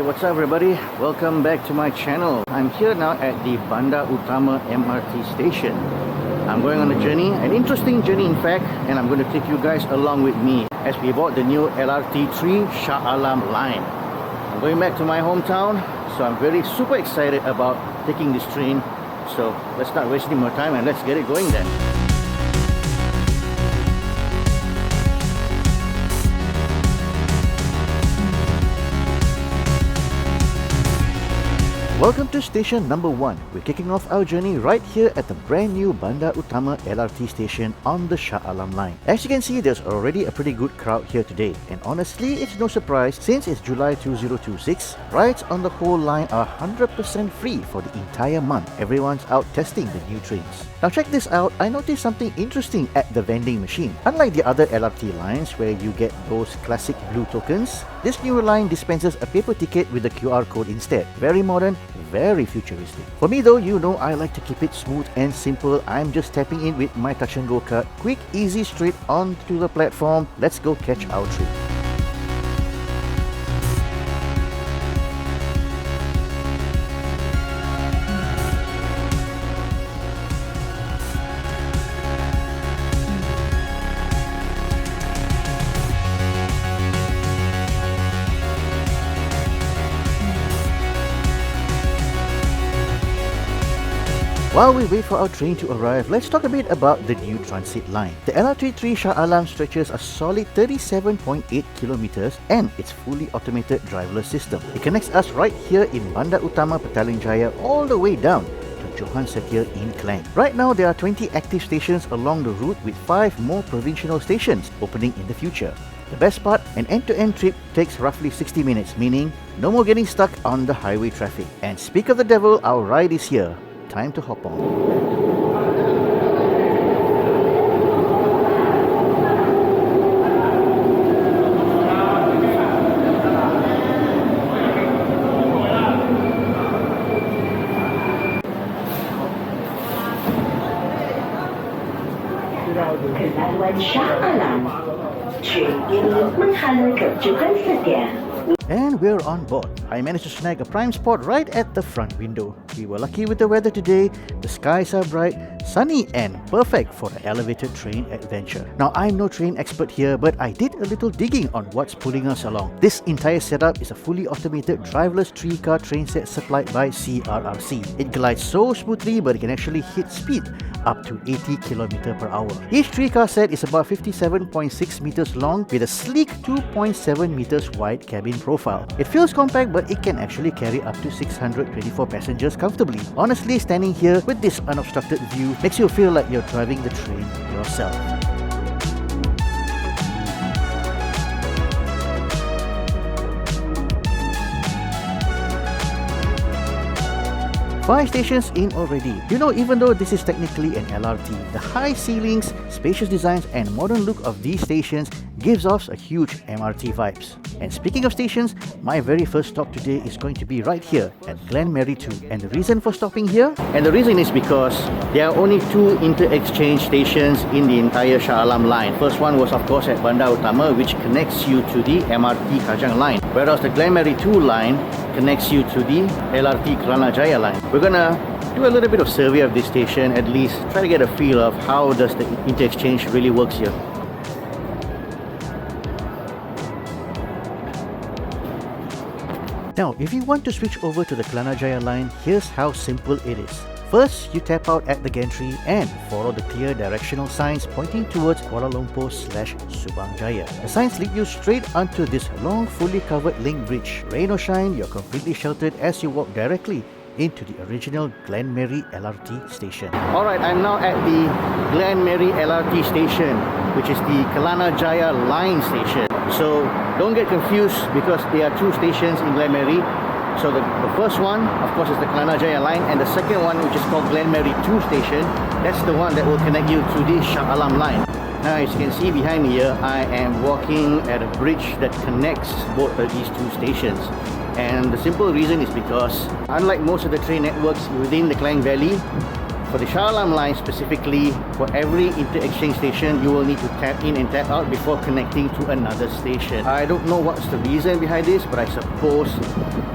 what's up everybody? Welcome back to my channel. I'm here now at the Bandar Utama MRT station. I'm going on a journey, an interesting journey in fact, and I'm going to take you guys along with me as we board the new LRT 3 Shah Alam line. I'm going back to my hometown, so I'm very super excited about taking this train. So let's not waste any more time and let's get it going then. Welcome to station number 1. We're kicking off our journey right here at the brand new Bandar Utama LRT station on the Shah Alam line. As you can see, there's already a pretty good crowd here today, and honestly it's no surprise since it's July 2026. Rides on the whole line are 100% free for the entire month. Everyone's out testing the new trains. Now check this out, I noticed something interesting at the vending machine. Unlike the other LRT lines where you get those classic blue tokens, this new line dispenses a paper ticket with a QR code instead. Very modern, very futuristic. For me though, you know I like to keep it smooth and simple. I'm just tapping in with my touch and go card. Quick, easy, straight onto the platform. Let's go catch our train. While we wait for our train to arrive, let's talk a bit about the new transit line. The LRT 3 Shah Alam stretches a solid 37.8 kilometers and its fully automated driverless system. It connects us right here in Bandar Utama Petaling Jaya all the way down to Johan Setia in Klang. Right now, there are 20 active stations along the route with 5 more provincial stations opening in the future. The best part, an end-to-end trip takes roughly 60 minutes, meaning no more getting stuck on the highway traffic. And speak of the devil, our ride is here. Time to hop on. Pelabuhan Shah Alam. Train ini menghala ke Johan Setia. And we're on board. I managed to snag a prime spot right at the front window. We were lucky with the weather today. The skies are bright, sunny and perfect for an elevated train adventure. Now I'm no train expert here, but I did a little digging on what's pulling us along. This entire setup is a fully automated driverless 3-car train set supplied by CRRC. It glides so smoothly, but it can actually hit speed up to 80 km per hour. Each 3-car set is about 57.6 meters long with a sleek 2.7 meters wide cabin profile. It feels compact, but it can actually carry up to 624 passengers comfortably. Honestly, standing here with this unobstructed view makes you feel like you're driving the train yourself. Five stations in already. You know, even though this is technically an LRT, the high ceilings, spacious designs and modern look of these stations gives off a huge MRT vibes. And speaking of stations, my very first stop today is going to be right here at Glenmarie 2. And the reason for stopping here? And the reason is because there are only 2 interchange stations in the entire Shah Alam line. First one was of course at Bandar Utama, which connects you to the MRT Kajang line, whereas the Glenmarie 2 line connects you to the LRT Kelana Jaya line. We're gonna do a little bit of survey of this station, at least try to get a feel of how does the interchange really works here. Now, if you want to switch over to the Kelana Jaya line, here's how simple it is. First, you tap out at the gantry and follow the clear directional signs pointing towards Kuala Lumpur/Subang Jaya. The signs lead you straight onto this long, fully covered link bridge. Rain or shine, you're completely sheltered as you walk directly into the original Glenmarie LRT station. Alright, I'm now at the Glenmarie LRT station, which is the Kelana Jaya line station. So don't get confused because there are 2 stations in Glenmarie. So the first one, of course, is the Kelana Jaya line, and the second one, which is called Glenmarie 2 station, that's the one that will connect you to the Shah Alam line. Now, as you can see behind me here, I am walking at a bridge that connects both of these 2 stations. And the simple reason is because, unlike most of the train networks within the Klang Valley, For the Shah Alam line specifically, for every inter-exchange station, you will need to tap in and tap out before connecting to another station. I don't know what's the reason behind this, but I suppose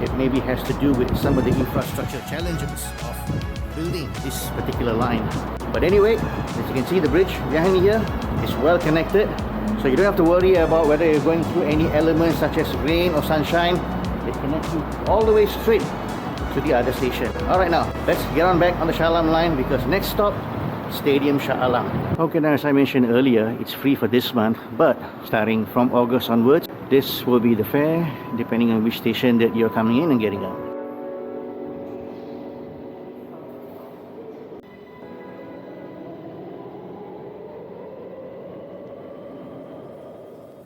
it maybe has to do with some of the infrastructure challenges of building this particular line. But anyway, as you can see, the bridge behind me here is well connected, so you don't have to worry about whether you're going through any elements such as rain or sunshine. It connects you all the way straight to the other station. Alright, now let's get on back on the Shah Alam line, because next stop, Stadium Shah Alam. Okay, now as I mentioned earlier, it's free for this month, but starting from August onwards, this will be the fare depending on which station that you're coming in and getting out.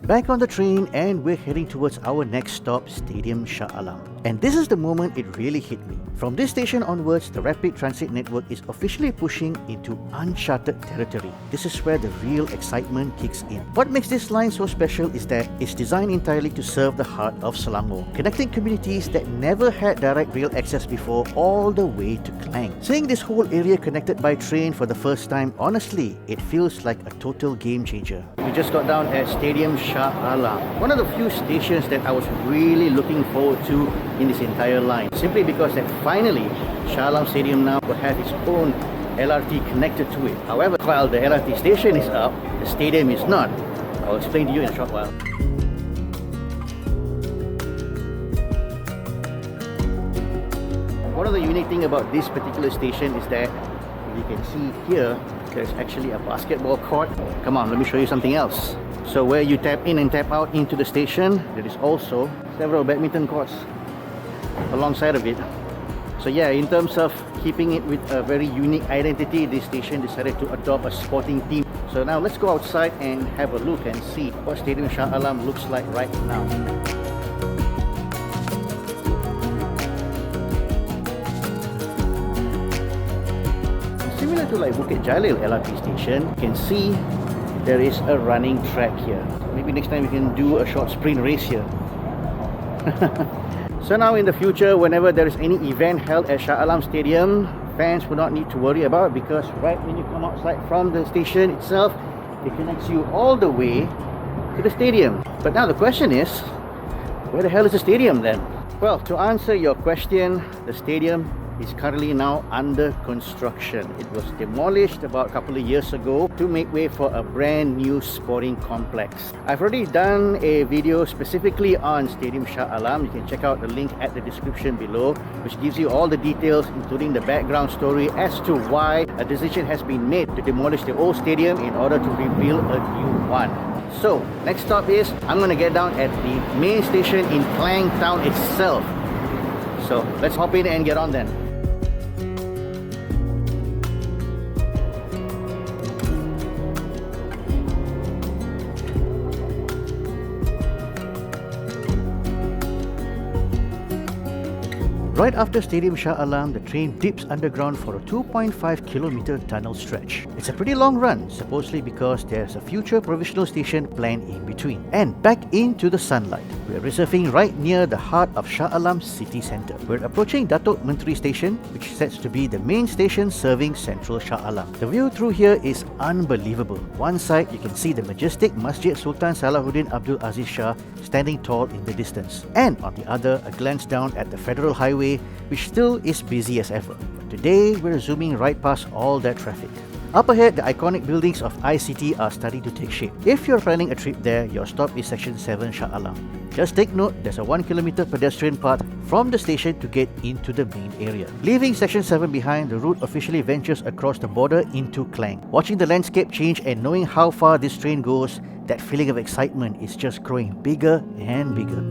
Back on the train, and we're heading towards our next stop, Stadium Shah Alam. And this is the moment it really hit me. From this station onwards, the rapid transit network is officially pushing into uncharted territory. This is where the real excitement kicks in. What makes this line so special is that it's designed entirely to serve the heart of Selangor, connecting communities that never had direct rail access before all the way to Klang. Seeing this whole area connected by train for the first time, honestly, it feels like a total game changer. We just got down at Stadium Shah Alam, one of the few stations that I was really looking forward to in this entire line, simply because that finally Shah Alam Stadium now will have its own LRT connected to it. However, while the LRT station is up, the stadium is not. I'll explain to you in a short while. One of the unique things about this particular station is that you can see here, there's actually a basketball court. Come on, let me show you something else. So where you tap in and tap out into the station, there is also several badminton courts alongside of it. So yeah, in terms of keeping it with a very unique identity, this station decided to adopt a sporting theme. So now let's go outside and have a look and see what Stadium Shah Alam looks like right now. Similar to like Bukit Jalil LRT station, you can see there is a running track here. Maybe next time we can do a short sprint race here. So now in the future, whenever there is any event held at Shah Alam Stadium, fans will not need to worry about, because right when you come outside from the station itself, it connects you all the way to the stadium. But now the question is, where the hell is the stadium then? Well, to answer your question, the stadium is currently now under construction. It was demolished about a couple of years ago to make way for a brand new sporting complex. I've already done a video specifically on Stadium Shah Alam. You can check out the link at the description below, which gives you all the details, including the background story as to why a decision has been made to demolish the old stadium in order to rebuild a new one. So, next stop is, I'm gonna get down at the main station in Klang town itself. So, let's hop in and get on then. Right after Stadium Shah Alam, the train dips underground for a 2.5-kilometer tunnel stretch. It's a pretty long run, supposedly because there's a future provisional station planned in between. And back into the sunlight. We're resurfing right near the heart of Shah Alam city centre. We're approaching Datuk Menteri Station, which sets to be the main station serving central Shah Alam. The view through here is unbelievable. One side, you can see the majestic Masjid Sultan Salahuddin Abdul Aziz Shah standing tall in the distance. And on the other, a glance down at the Federal Highway, which still is busy as ever. But today, we're zooming right past all that traffic. Up ahead, the iconic buildings of ICT are starting to take shape. If you're planning a trip there, your stop is Section 7 Shah Alam. Just take note, there's a 1-kilometer pedestrian path from the station to get into the main area. Leaving Section 7 behind, the route officially ventures across the border into Klang. Watching the landscape change and knowing how far this train goes, that feeling of excitement is just growing bigger and bigger.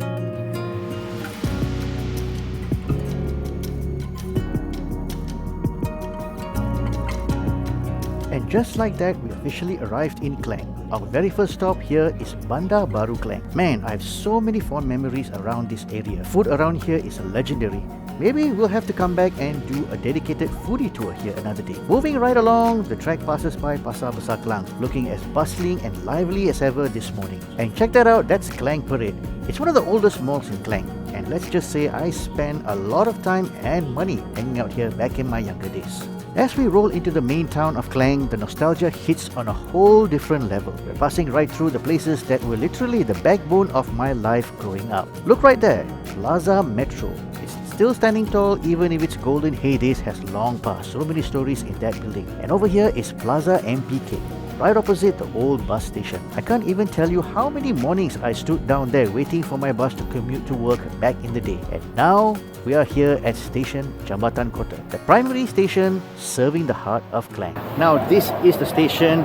And just like that, we officially arrived in Klang. Our very first stop here is Bandar Baru Klang. Man, I have so many fond memories around this area. Food around here is legendary. Maybe we'll have to come back and do a dedicated foodie tour here another day. Moving right along, the track passes by Pasar Besar Klang, looking as bustling and lively as ever this morning. And check that out, that's Klang Parade. It's one of the oldest malls in Klang. And let's just say I spent a lot of time and money hanging out here back in my younger days. As we roll into the main town of Klang, the nostalgia hits on a whole different level. We're passing right through the places that were literally the backbone of my life growing up. Look right there, Plaza Metro. It's still standing tall even if its golden heydays has long passed. So many stories in that building. And over here is Plaza MPK, right opposite the old bus station. I can't even tell you how many mornings I stood down there waiting for my bus to commute to work back in the day. And now we are here at station Jambatan Kota, the primary station serving the heart of Klang. Now this is the station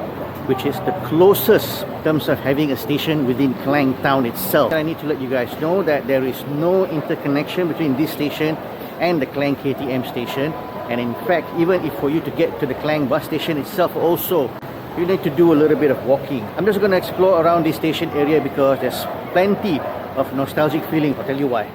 which is the closest in terms of having a station within Klang town itself. I need to let you guys know that there is no interconnection between this station and the Klang KTM station. And in fact, even if for you to get to the Klang bus station itself also, you need to do a little bit of walking. I'm just going to explore around this station area because there's plenty of nostalgic feeling. I'll tell you why.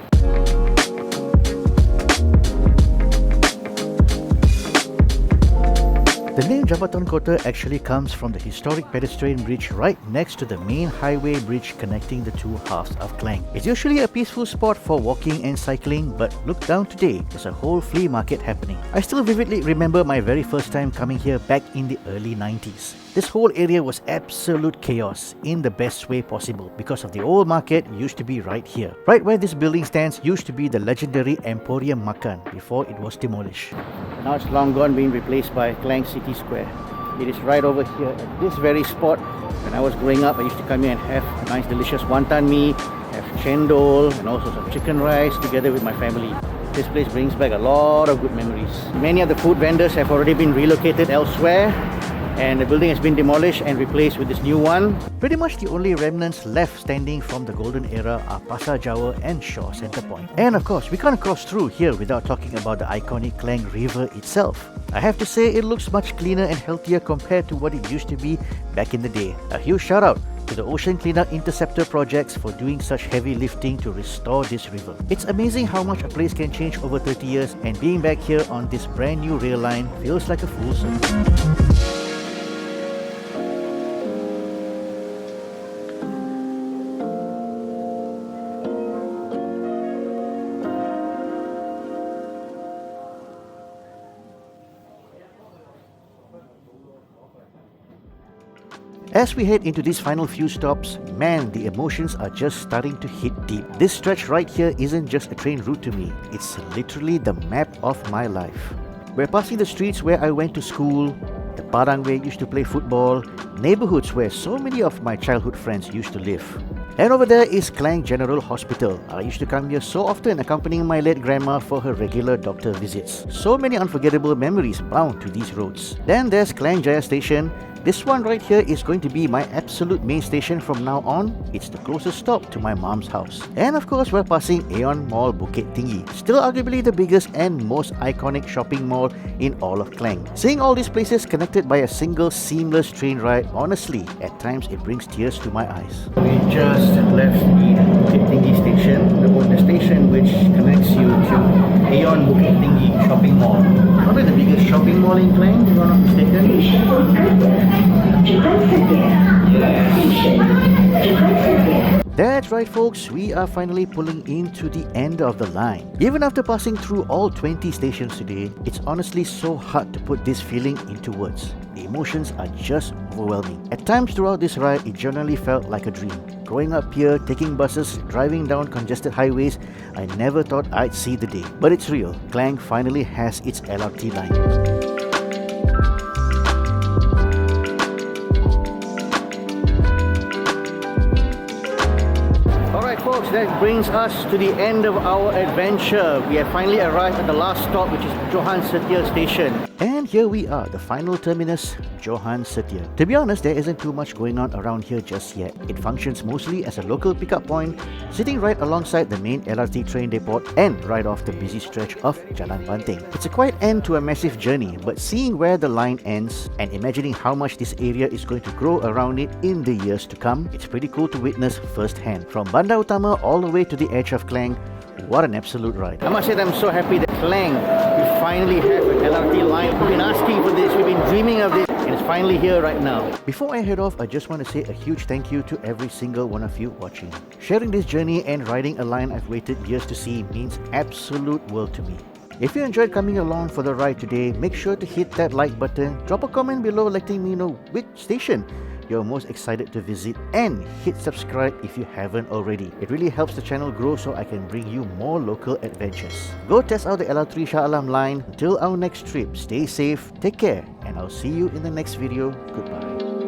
The name Jambatan Kota actually comes from the historic pedestrian bridge right next to the main highway bridge connecting the two halves of Klang. It's usually a peaceful spot for walking and cycling, but look down today, there's a whole flea market happening. I still vividly remember my very first time coming here back in the early 90s. This whole area was absolute chaos in the best way possible because of the old market used to be right here. Right where this building stands used to be the legendary Emporium Makan before it was demolished. Now it's long gone, being replaced by Klang City Square. It is right over here at this very spot. When I was growing up, I used to come here and have a nice delicious wonton mee, have chendol and also some chicken rice together with my family. This place brings back a lot of good memories. Many of the food vendors have already been relocated elsewhere, and the building has been demolished and replaced with this new one. Pretty much the only remnants left standing from the golden era are Pasar Jawa and Shaw Centre Point. And of course, we can't cross through here without talking about the iconic Klang River itself. I have to say it looks much cleaner and healthier compared to what it used to be back in the day. A huge shout out to the Ocean Cleanup Interceptor projects for doing such heavy lifting to restore this river. It's amazing how much a place can change over 30 years, and being back here on this brand new rail line feels like a full circle. As we head into these final few stops, man, the emotions are just starting to hit deep. This stretch right here isn't just a train route to me, it's literally the map of my life. We're passing the streets where I went to school, the Padang where I used to play football, neighborhoods where so many of my childhood friends used to live. And over there is Klang General Hospital. I used to come here so often accompanying my late grandma for her regular doctor visits. So many unforgettable memories bound to these roads. Then there's Klang Jaya Station. This one right here is going to be my absolute main station from now on. It's the closest stop to my mom's house. And of course, we're passing Aeon Mall Bukit Tinggi, still arguably the biggest and most iconic shopping mall in all of Klang. Seeing all these places connected by a single seamless train ride, honestly, at times it brings tears to my eyes. We just left the Bukit Tinggi station, the station which connects you to Aeon Bukit Tinggi shopping mall. Probably the biggest shopping mall in Klang, if I'm not mistaken. That's right folks, we are finally pulling into the end of the line. Even after passing through all 20 stations today, it's honestly so hard to put this feeling into words. The emotions are just overwhelming. At times throughout this ride, it generally felt like a dream. Growing up here, taking buses, driving down congested highways, I never thought I'd see the day. But it's real, Klang finally has its LRT line. Folks, that brings us to the end of our adventure. We have finally arrived at the last stop, which is Johan Setia Station. And here we are, the final terminus, Johan Setia. To be honest, there isn't too much going on around here just yet. It functions mostly as a local pickup point, sitting right alongside the main LRT train depot and right off the busy stretch of Jalan Banting. It's a quiet end to a massive journey, but seeing where the line ends and imagining how much this area is going to grow around it in the years to come, it's pretty cool to witness firsthand. From Bandar Utama all the way to the edge of Klang, what an absolute ride. I must say that I'm so happy that Klang, we finally have an LRT line. We've been asking for this, we've been dreaming of this, and it's finally here right now. Before I head off, I just want to say a huge thank you to every single one of you watching. Sharing this journey and riding a line I've waited years to see means absolute world to me. If you enjoyed coming along for the ride today, make sure to hit that like button, drop a comment below letting me know which station you're most excited to visit, and hit subscribe if you haven't already. It really helps the channel grow so I can bring you more local adventures. Go test out the LR3 Shah Alam line. Until our next trip, stay safe, take care, and I'll see you in the next video. Goodbye.